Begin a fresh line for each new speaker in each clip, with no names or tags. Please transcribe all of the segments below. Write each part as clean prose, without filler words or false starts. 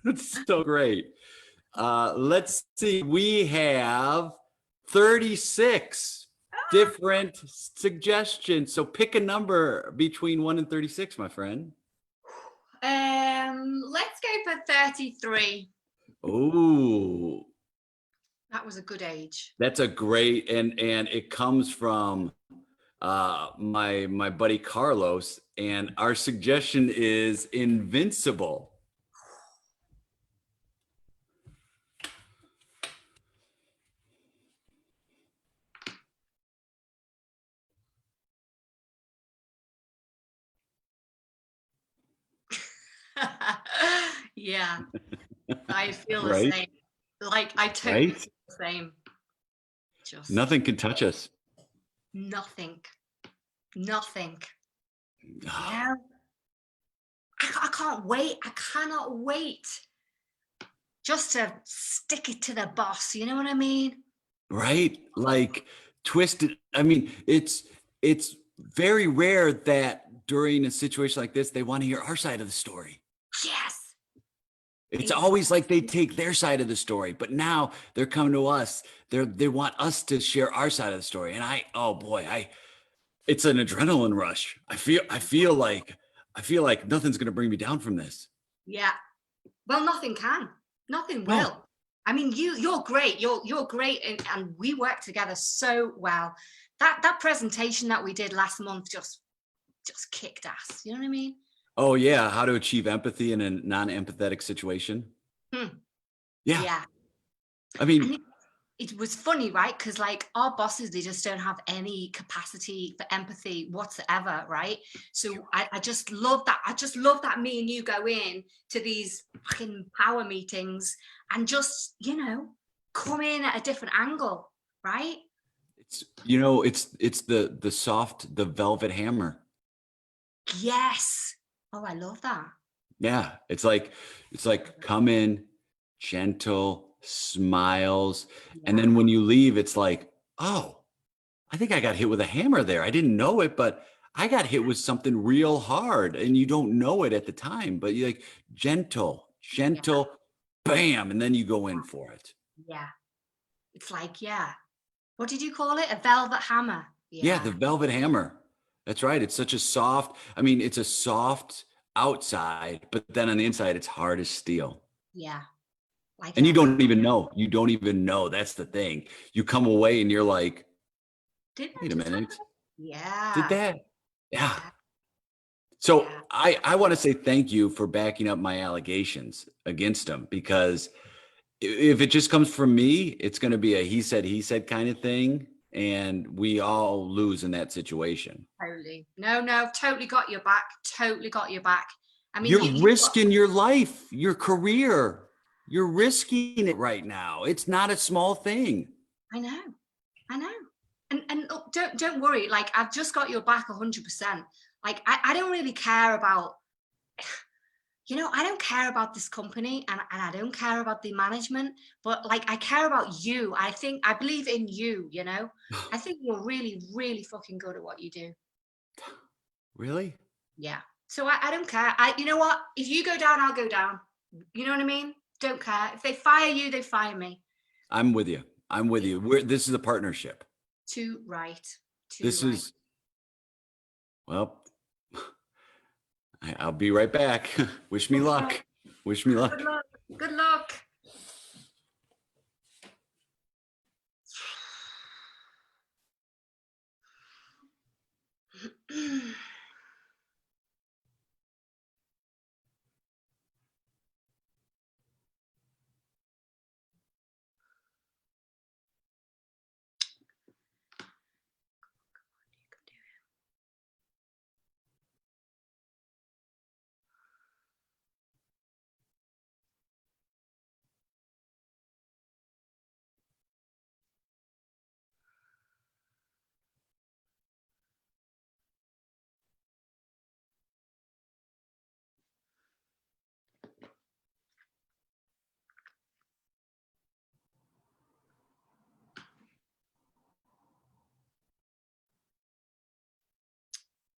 That's so great. Let's see. We have 36 different suggestions. So pick a number between 1 and 36, my friend.
Let's go for 33.
Oh,
That was a good age.
that's a great, and it comes from my buddy Carlos, and our suggestion is Invincible.
Yeah, I feel the
Right?
same. Like, I totally
Right?
feel the same. Just
Nothing can touch us.
nothing. Nothing. You
Ah,
know? I can't wait. I cannot wait just to stick it to the boss. You know what I mean?
right? Like twisted. I mean, it's very rare that during a situation like this, they want to hear our side of the story.
Yes.
It's always like they take their side of the story, but now they're coming to us. They want us to share our side of the story. And oh boy, it's an adrenaline rush. I feel like nothing's going to bring me down from this.
Yeah. Well, nothing can. Nothing
No,
will. I mean, you're great. You're great, and we work together so well. That presentation that we did last month just kicked ass. You know what I mean?
oh yeah, how to achieve empathy in a non-empathetic situation.
Hmm.
Yeah.
Yeah.
I
And
mean,
it was funny, right? Because like our bosses, they just don't have any capacity for empathy whatsoever, right? So I just love that. I just love that me and you go in to these fucking power meetings and just, come in at a different angle, right?
it's the velvet hammer.
Yes. Oh, I love that.
Yeah, it's like come in, gentle, smiles, and
Yeah.
then when you leave, it's like, oh, I think I got hit with a hammer there. I didn't know it, but I got hit with something real hard, and you don't know it at the time, but you're like gentle,
Yeah.
gentle, bam, and then you go in for it.
Yeah. It's like, yeah. What did you call it? A velvet hammer.
Yeah,
Yeah.
the velvet hammer. That's right. It's such a soft, I mean, it's a soft outside, but then on the inside, it's hard as steel.
Yeah. Like
And you
a
don't even know. You don't even know. That's the thing. You come away and you're like,
didn't I
wait a
just have
minute.
that?
Did
Yeah.
that? Yeah.
Yeah.
So
Yeah.
I want to say thank you for backing up my allegations against him, because if it just comes from me, it's going to be a he said kind of thing. And we all lose in that situation.
Totally. No, no, totally got your back. Totally got your back. I mean,
You're risking your life, your career. You're risking it right now. It's not a small thing.
I know. I know. And look, don't worry. Like, I've just got your back 100%. Like, I don't really care about, I don't care about this company, and I don't care about the management, but like, I care about you. I believe in you. I think you're really, really fucking good at what you do.
Really?
Yeah. So I don't care. You know what? If you go down, I'll go down. You know what I mean? Don't care. If they fire you, they fire me.
I'm with you. I'm with you. This is a partnership.
Too right. Too
This
right.
is, well, I'll be right back. Wish me luck. Wish me
Good
luck.
luck. Good luck.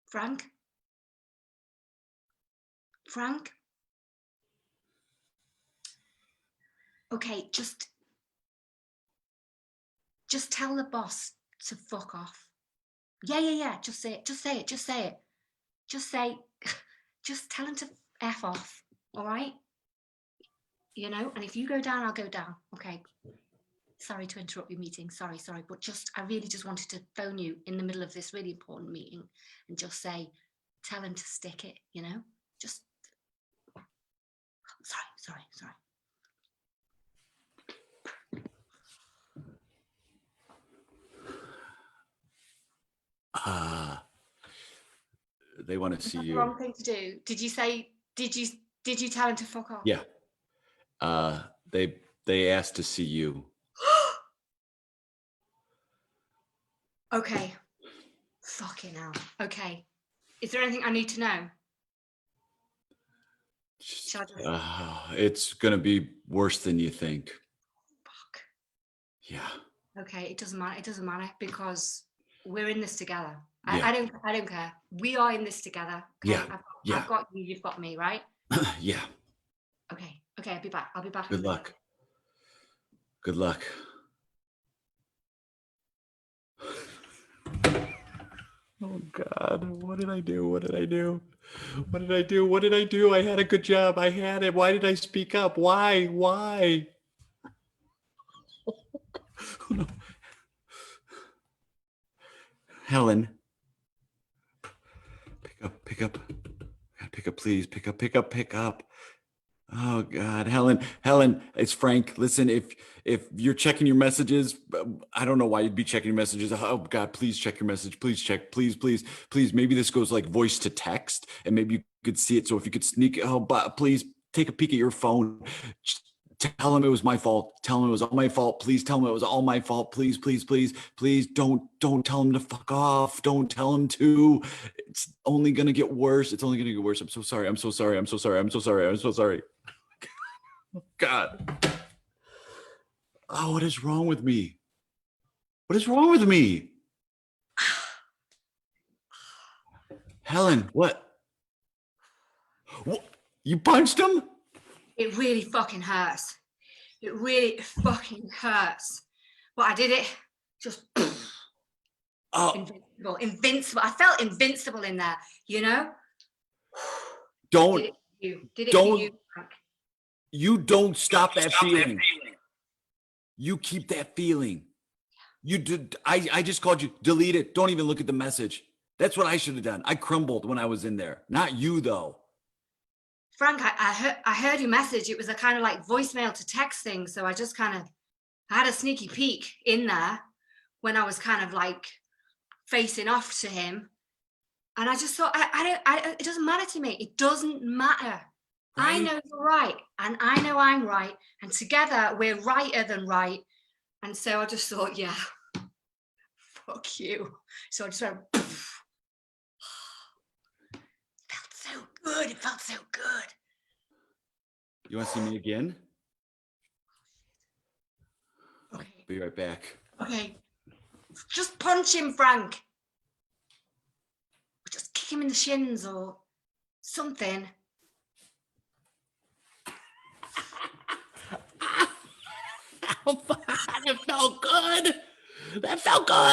Frank? Frank? Okay, just tell the boss to fuck off. Yeah. Just say it. Just say it. Just say it. Just say, just tell him to F off. All right. You know, and if you go down, I'll go down. Okay. Sorry to interrupt your meeting. Sorry. But I really just wanted to phone you in the middle of this really important meeting and just say, tell him to stick it, you know? Just, sorry.
They want to see
That's
you.
the wrong thing to do. Did you tell him to fuck off?
Yeah. They asked to see you.
Okay. Fucking hell. Okay. Is there anything I need to know? Shall I just...
It's gonna be worse than you think.
Fuck.
Yeah.
Okay, it doesn't matter because we're in this together.
Yeah.
I don't care. We are in this together. Okay?
Yeah.
I've got you, you've got me, right?
Yeah.
Okay, I'll be back.
Good luck. Good luck. Oh God, what did I do? I had a good job. I had it. Why did I speak up? Why? Oh, no. Helen. Pick up. Pick up, please. Pick up. Oh God, Helen, it's Frank. Listen, if you're checking your messages, I don't know why you'd be checking your messages. Oh God, please check your message. Please check. Please. Maybe this goes like voice to text, and maybe you could see it. So if you could sneak, but please take a peek at your phone. Just tell him it was my fault. Tell him it was all my fault. Please tell him it was all my fault. Please. Don't tell him to fuck off. Don't tell him to. It's only gonna get worse. I'm so sorry. God. Oh, what is wrong with me? Helen, what? You punched him?
It really fucking hurts. But I did it just invincible. I felt invincible in there, you know?
Did
it for you, Frank.
You don't stop that feeling. You keep that feeling. You did. I just called you. Delete it. Don't even look at the message. That's what I should have done. I crumbled when I was in there. Not you, though.
Frank, I heard your message. It was a kind of like voicemail to text thing. So I just kind of had a sneaky peek in there when I was kind of like facing off to him. And I just thought, it doesn't matter to me. It doesn't matter. Right? I know you're right. And I know I'm right. And together we're righter than right. And so I just thought, yeah, fuck you. So I just went, It felt so good.
You want to see me again?
Okay.
I'll be right back.
Okay. Just punch him, Frank. Or just kick him in the shins or something.
That felt good.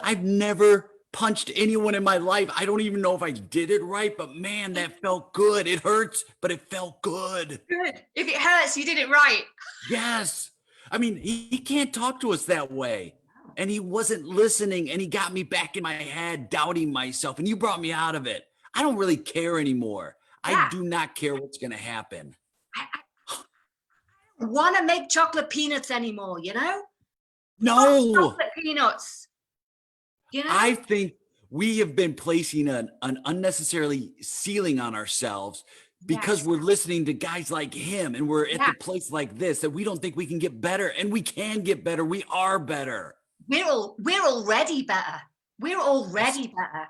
I've never punched anyone in my life. I don't even know if I did it right, but man, that felt good. It hurts, but it felt good.
Good. If it hurts, you did it right.
Yes. I mean, he can't talk to us that way. And he wasn't listening, and he got me back in my head, doubting myself, and you brought me out of it. I don't really care anymore. Yeah. I do not care what's going to happen.
I don't want to make chocolate peanuts anymore, you know?
No.
Chocolate peanuts. You know?
I think we have been placing an unnecessarily ceiling on ourselves because we're listening to guys like him, and we're at the place like this that we don't think we can get better, and we can get better. We are better.
We're already better. We're already better.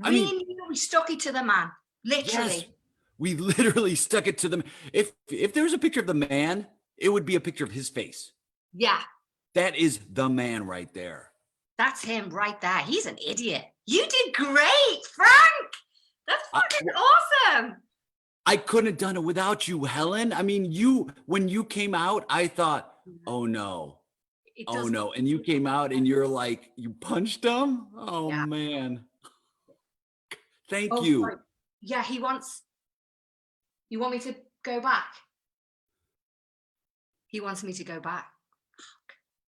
We stuck it to the man, literally.
Yes, we literally stuck it to them. If there was a picture of the man, it would be a picture of his face.
Yeah.
That is the man right there.
That's him right there. He's an idiot. You did great, Frank. That's fucking awesome.
I couldn't have done it without you, Helen. I mean, when you came out, I thought, oh no,
It
oh
does.
no. And you came out and you're like, you punched him? Oh
Yeah.
man. Thank
Oh,
you.
sorry. Yeah, he wants. You want me to go back? He wants me to go back.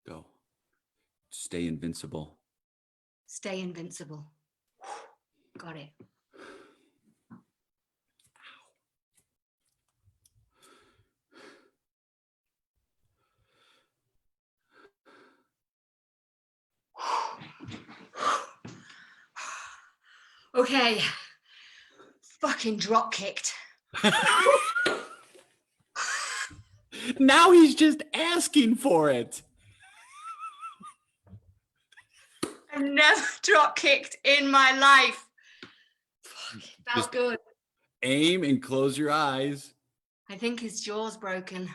Go. Stay invincible.
Stay invincible. Got it. Okay. Fucking drop kicked.
Now he's just asking for it.
I've never drop kicked in my life. Fuck, it felt
Just
good.
aim and close your eyes.
I think his jaw's broken.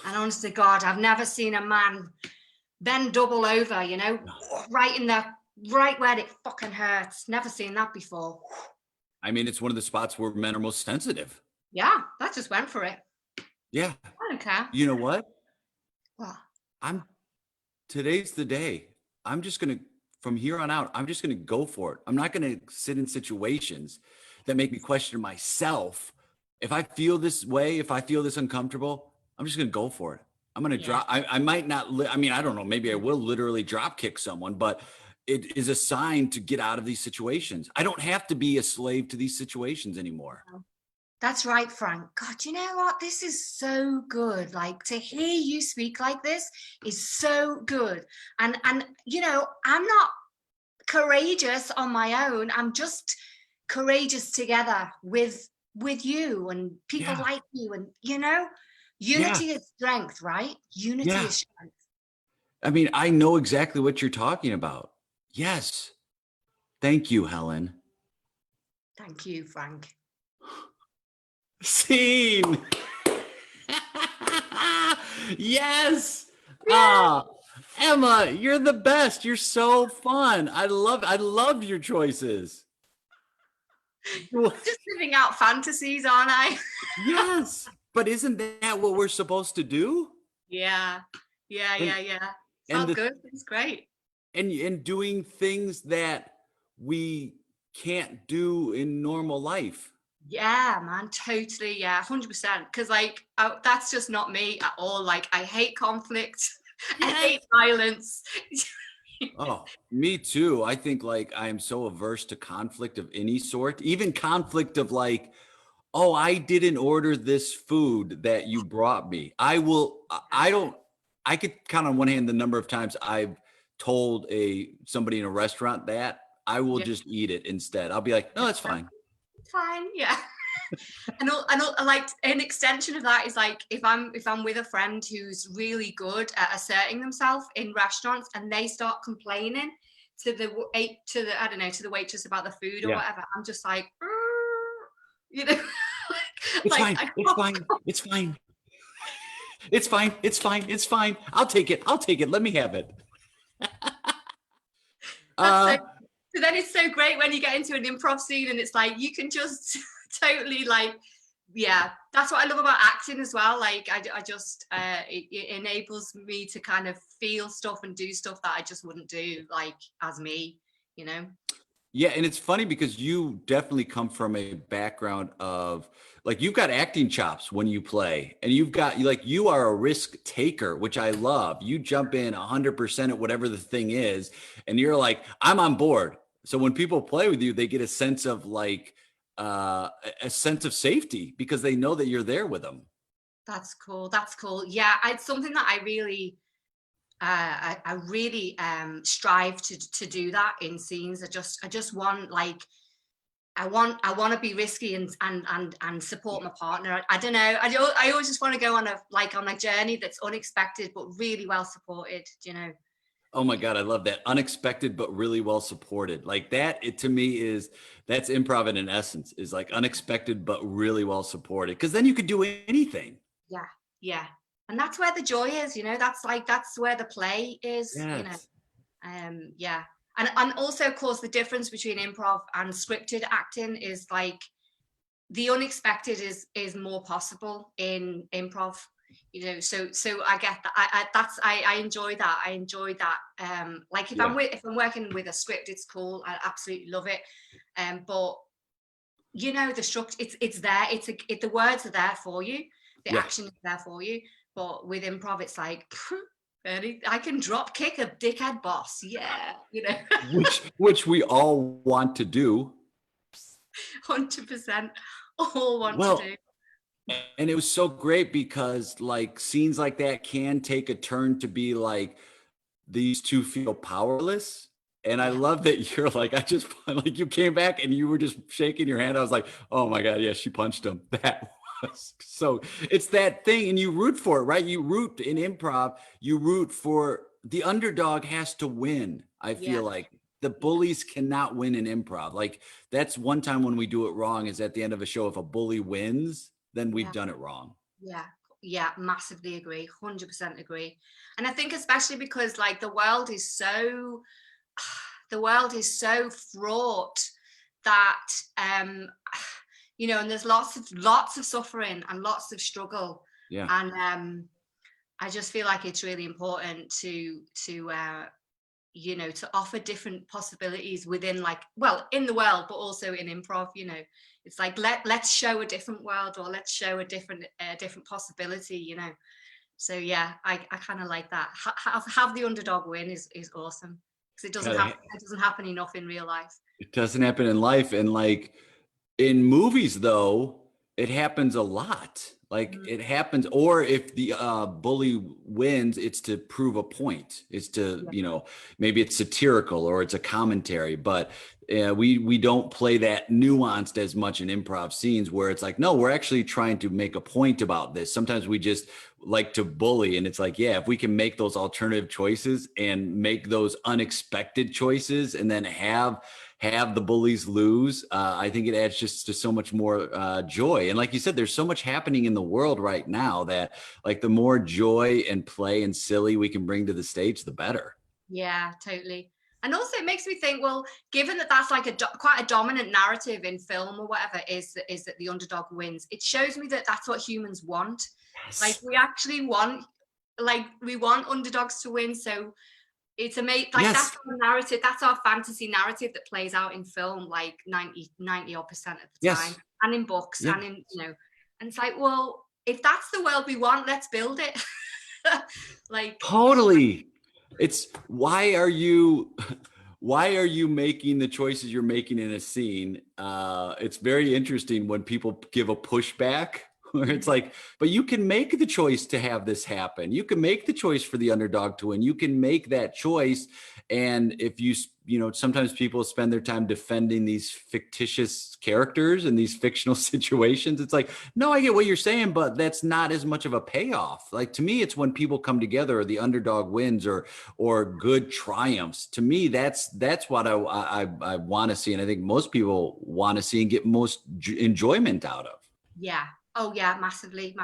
And honest to God, I've never seen a man bend double over, you know, right where it fucking hurts. Never seen that before.
I mean, it's one of the spots where men are most sensitive.
Yeah, that just went for it.
Yeah.
I don't care.
You know what?
What?
Today's the day. From here on out, I'm just gonna go for it. I'm not gonna sit in situations that make me question myself. If I feel this way, if I feel this uncomfortable, I'm just gonna go for it. I'm gonna drop. I might not. I mean, I don't know. Maybe I will literally drop kick someone, but it is a sign to get out of these situations. I don't have to be a slave to these situations anymore.
That's right, Frank. God, you know what? This is so good. Like, to hear you speak like this is so good. And you know, I'm not courageous on my own. I'm just courageous together with you and people
Yeah.
like you. And you know, unity is strength, right? Unity
Yeah.
is strength.
I mean, I know exactly what you're talking about. Yes. Thank you, Helen.
Thank you, Frank.
Scene. Yes. Ah, Emma, you're the best. You're so fun. I love your choices.
Just living out fantasies, aren't I?
Yes. But isn't that what we're supposed to do?
Yeah.
And
Felt good. It's great.
and doing things that we can't do in normal life.
Yeah, man, totally. Yeah, 100%. Because like that's just not me at all. Like I hate conflict. I hate violence.
Oh, me too. I think like I am so averse to conflict of any sort, even conflict of like, oh, I didn't order this food that you brought me. I could count on one hand the number of times I've told somebody in a restaurant that I will just eat it instead. I'll be like, no, that's fine.
Fine, yeah. and like an extension of that is like if I'm with a friend who's really good at asserting themselves in restaurants and they start complaining to the I don't know, to the waitress about the food or whatever, I'm just like, you know,
It's
like,
fine. It's fine. It's fine. It's fine. It's fine. It's fine. I'll take it. I'll take it. Let me have it.
So then it's so great when you get into an improv scene and it's like you can just totally like, yeah, that's what I love about acting as well. Like I just it enables me to kind of feel stuff and do stuff that I just wouldn't do like as me, you know.
Yeah, and it's funny because you definitely come from a background of like you've got acting chops when you play, and you are a risk taker, which I love. You jump in 100% at whatever the thing is, and you're like, I'm on board. So when people play with you, they get a sense of like a sense of safety because they know that you're there with them.
That's cool. That's cool. Yeah, it's something that I really I really strive to do that in scenes. I just want like I want to be risky and support my partner. I don't know. I always just want to go on a journey that's unexpected but really well supported. You know.
Oh my God, I love that. Unexpected, but really well supported. Like that, to me that's improv in an essence, is like unexpected, but really well supported. Cause then you could do anything.
Yeah. Yeah. And that's where the joy is, you know, that's where the play is,
Yes.
you know. Yeah. And also, of course, the difference between improv and scripted acting is like the unexpected is more possible in improv. So I get that. I enjoy that. I enjoy that. Like if I'm working with a script, it's cool. I absolutely love it. But the structure, it's there. The words are there for you. The action is there for you. But with improv, it's like, I can drop kick a dickhead boss. Yeah,
which we all want to do.
100% all want to do.
And it was so great because like scenes like that can take a turn to be like, these two feel powerless. And I love that you're like, like you came back and you were just shaking your hand. I was like, oh my God, yeah, she punched him. That was so, it's that thing. And you root for it, right? You root in improv, you root for the underdog has to win. I feel like the bullies cannot win in improv. Like that's one time when we do it wrong is at the end of a show. If a bully wins, then we've done it wrong.
Yeah, massively agree. 100% agree. And I think especially because like the world is so fraught that and there's lots of suffering and lots of struggle. And I just feel like it's really important to offer different possibilities within in the world, but also in improv. It's like let's show a different world, or let's show a different possibility. So yeah, I kind of like that. Have the underdog win is awesome, because it doesn't happen enough in real life.
It doesn't happen in life, and like in movies though, it happens a lot. Like it happens, or if the bully wins, it's to prove a point. It's to, maybe it's satirical or it's a commentary, but we don't play that nuanced as much in improv scenes where it's like, no, we're actually trying to make a point about this. Sometimes we just like to bully, and it's like, yeah, if we can make those alternative choices and make those unexpected choices and then have the bullies lose, I think it adds just to so much more joy. And like you said, there's so much happening in the world right now that like the more joy and play and silly we can bring to the stage, the better.
Yeah, totally. And also it makes me think, well, given that that's like quite a dominant narrative in film or whatever, is that the underdog wins, it shows me that that's what humans want. Yes. Like we actually want, we want underdogs to win. So it's amazing. Like that's our narrative. That's our fantasy narrative that plays out in film, like 90% of the time, and in books, and in and it's like, well, if that's the world we want, let's build it. Like
totally. It's why are you making the choices you're making in a scene? It's very interesting when people give a pushback. Where it's like, but you can make the choice to have this happen. You can make the choice for the underdog to win. You can make that choice. And if sometimes people spend their time defending these fictitious characters and these fictional situations. It's like, no, I get what you're saying, but that's not as much of a payoff. Like to me, it's when people come together, or the underdog wins, or good triumphs. To me, that's what I want to see. And I think most people want to see and get most enjoyment out of.
Yeah. Oh yeah, massively.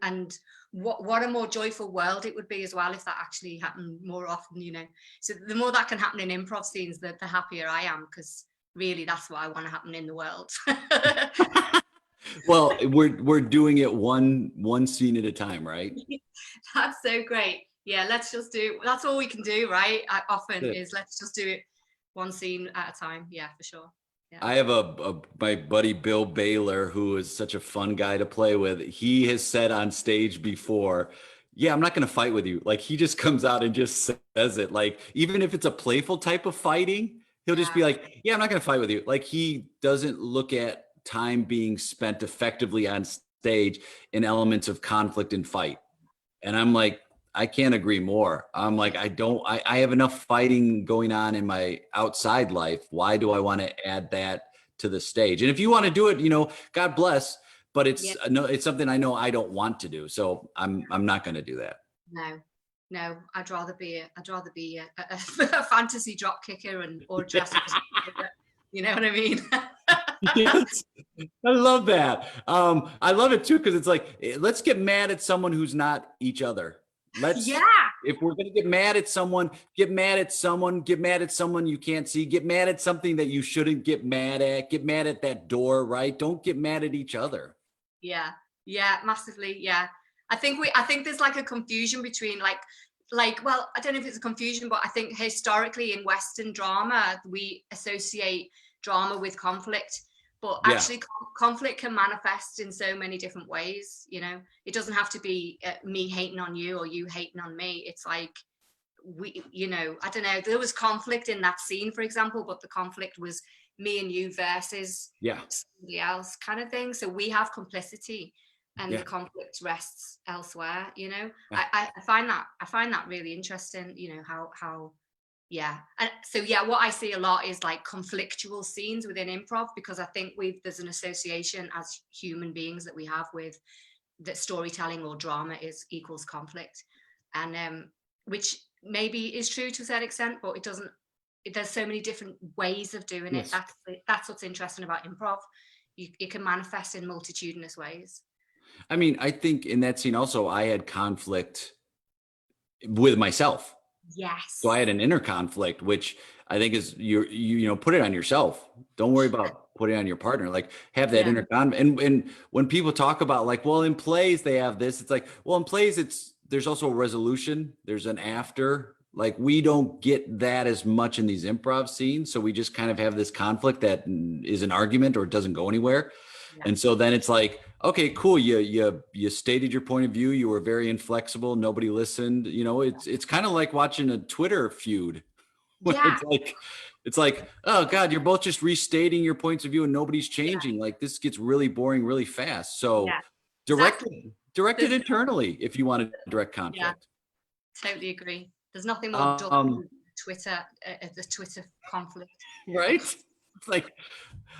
And what a more joyful world it would be as well if that actually happened more often, So the more that can happen in improv scenes, the happier I am, because really that's what I want to happen in the world.
Well, we're doing it one scene at a time, right?
That's so great. Yeah, let's just that's all we can do, right? Is let's just do it one scene at a time. Yeah, for sure. Yeah.
I have my buddy Bill Baylor, who is such a fun guy to play with. He has said on stage before, yeah, I'm not going to fight with you. Like he just comes out and just says it. Like, even if it's a playful type of fighting, he'll just be like, yeah, I'm not going to fight with you. Like he doesn't look at time being spent effectively on stage in elements of conflict and fight. And I'm like, I can't agree more. I'm like, I have enough fighting going on in my outside life. Why do I want to add that to the stage? And if you want to do it, God bless, but it's something I know I don't want to do. So I'm not going to do that.
No, I'd rather be a fantasy drop kicker or dress up as a kicker. You know what I mean?
Yes. I love that. I love it too, because it's like, let's get mad at someone who's not each other. Let's,
Yeah.
if we're gonna get mad at someone, get mad at someone, get mad at someone you can't see, get mad at something that you shouldn't get mad at that door, right? Don't get mad at each other.
Yeah, yeah, massively. Yeah, I think there's like a confusion between well, I don't know if it's a confusion, but I think historically in Western drama we associate drama with conflict, but
Yeah.
actually conflict can manifest in so many different ways. You know, it doesn't have to be me hating on you or you hating on me. It's like I don't know. There was conflict in that scene, for example, but the conflict was me and you versus
Yeah.
somebody else, kind of thing. So we have complicity, and
Yeah.
the conflict rests elsewhere.
Yeah.
I find that really interesting. How yeah. And so yeah, what I see a lot is like conflictual scenes within improv, because I think there's an association as human beings that we have with that storytelling or drama is equals conflict, and which maybe is true to a certain extent, but it doesn't. There's so many different ways of doing it.
Yes.
That's what's interesting about improv. It can manifest in multitudinous ways.
I mean, I think in that scene also, I had conflict with myself.
Yes.
So I had an inner conflict, which I think is put it on yourself. Don't worry about putting it on your partner. Like, have that
Yeah.
inner conflict. And when people talk about like, well, in plays they have this, it's like, well, in plays there's also a resolution. There's an after. Like, we don't get that as much in these improv scenes, so we just kind of have this conflict that is an argument or it doesn't go anywhere.
Yeah.
And so then it's like, okay, cool. You stated your point of view. You were very inflexible. Nobody listened. It's kind of like watching a Twitter feud.
Yeah.
It's like, oh God, you're both just restating your points of view and nobody's changing.
Yeah.
Like, this gets really boring really fast. So
Yeah.
direct
Exactly.
it internally if you want to direct conflict.
Yeah. Totally agree. There's nothing more dull than Twitter, the Twitter conflict.
Right? It's like,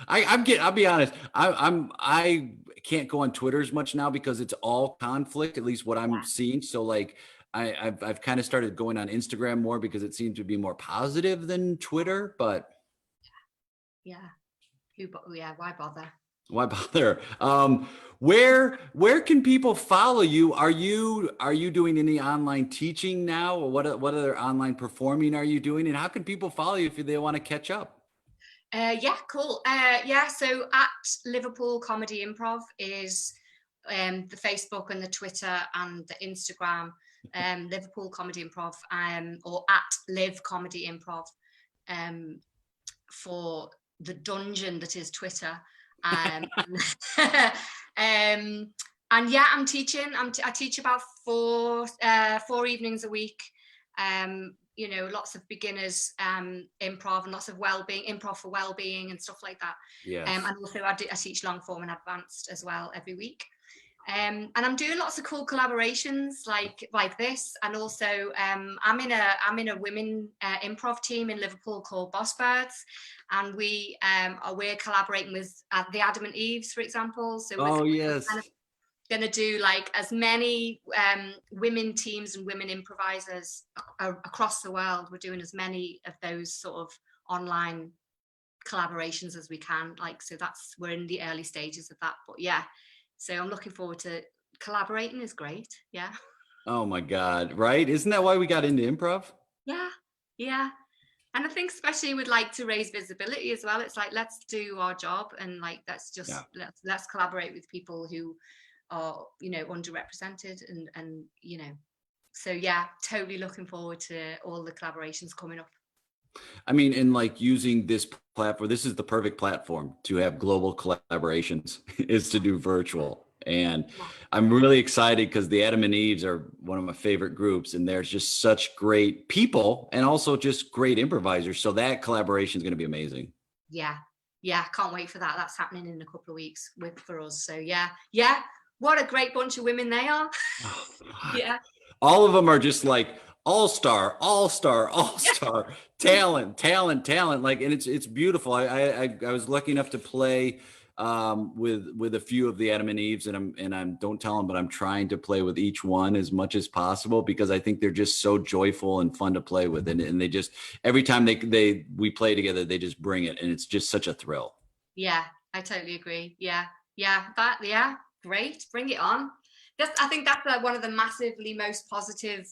I'll be honest. I can't go on Twitter as much now because it's all conflict, at least what I'm seeing. So like, I've kind of started going on Instagram more because it seems to be more positive than Twitter. But
yeah, why bother?
Why bother? Where can people follow you? Are you doing any online teaching now, or what other online performing are you doing? And how can people follow you if they want to catch up?
Yeah, cool. So at Liverpool Comedy Improv is the Facebook and the Twitter and the Instagram. Liverpool Comedy Improv, or at Live Comedy Improv, for the dungeon that is Twitter. And yeah, I'm teaching. I teach about four evenings a week. Lots of beginners improv and lots of improv for well-being and stuff like that.
Yes.
And also I teach long form and advanced as well every week. And I'm doing lots of cool collaborations like this, and also I'm in a women improv team in Liverpool called Boss Birds, and we're collaborating with the Adam and Eves, for example. So
yes.
Kind of going to do like as many women teams and women improvisers across the world. We're doing as many of those sort of online collaborations as we can. We're in the early stages of that, but yeah. So I'm looking forward to collaborating. Is great. Yeah.
Oh my God. Right. Isn't that why we got into improv?
Yeah. Yeah. And I think especially we'd like to raise visibility as well. It's like, let's do our job, and like, let's collaborate with people who are, underrepresented and so yeah, totally looking forward to all the collaborations coming up.
I mean, and like using this platform, this is the perfect platform to have global collaborations is to do virtual. And I'm really excited because the Adam and Eves are one of my favorite groups, and there's just such great people and also just great improvisers. So that collaboration is going to be amazing.
Yeah. Yeah. Can't wait for that. That's happening in a couple of weeks for us. So yeah. What a great bunch of women they are.
Oh,
yeah.
All of them are just like all-star talent. Like, and it's beautiful. I was lucky enough to play with a few of the Adam and Eves, and I'm don't tell them, but I'm trying to play with each one as much as possible because I think they're just so joyful and fun to play with, and they just every time we play together, they just bring it, and it's just such a thrill.
Yeah, I totally agree. Yeah, great. Bring it on. I think that's one of the massively most positive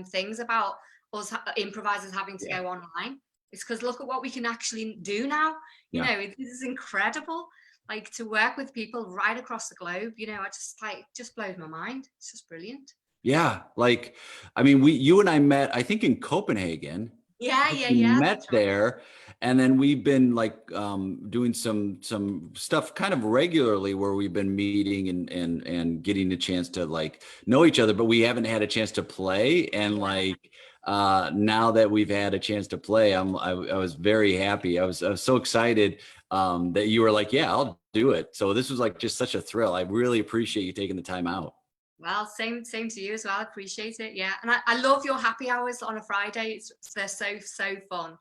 things about us improvisers having to go online. It's because look at what we can actually do now. You know, this is incredible. Like to work with people right across the globe. You know, I just like just blows my mind. It's just brilliant.
Yeah, like I mean, you and I met, I think, in Copenhagen. We met there, and then we've been like doing some stuff kind of regularly where we've been meeting and getting a chance to like know each other, but we haven't had a chance to play. And like now that we've had a chance to play, I was very happy. I was so excited that you were like, yeah, I'll do it. So this was like just such a thrill. I really appreciate you taking the time out.
Well, same to you as well. I appreciate it. Yeah, and I love your happy hours on a Friday. They're so fun.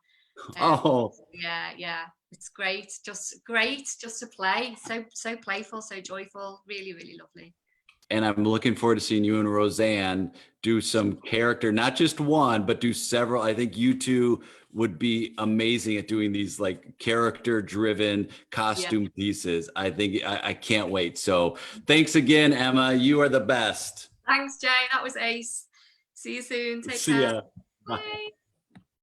Oh
yeah, it's great. Just to play. So playful, so joyful. Really, really lovely.
And I'm looking forward to seeing you and Roseanne do some character, not just one, but do several. I think you two would be amazing at doing these like character driven costume pieces. I think I can't wait. So thanks again, Emma. You are the best.
Thanks, Jay. That was ace. See you soon. Take
See
care.
ya.
Bye.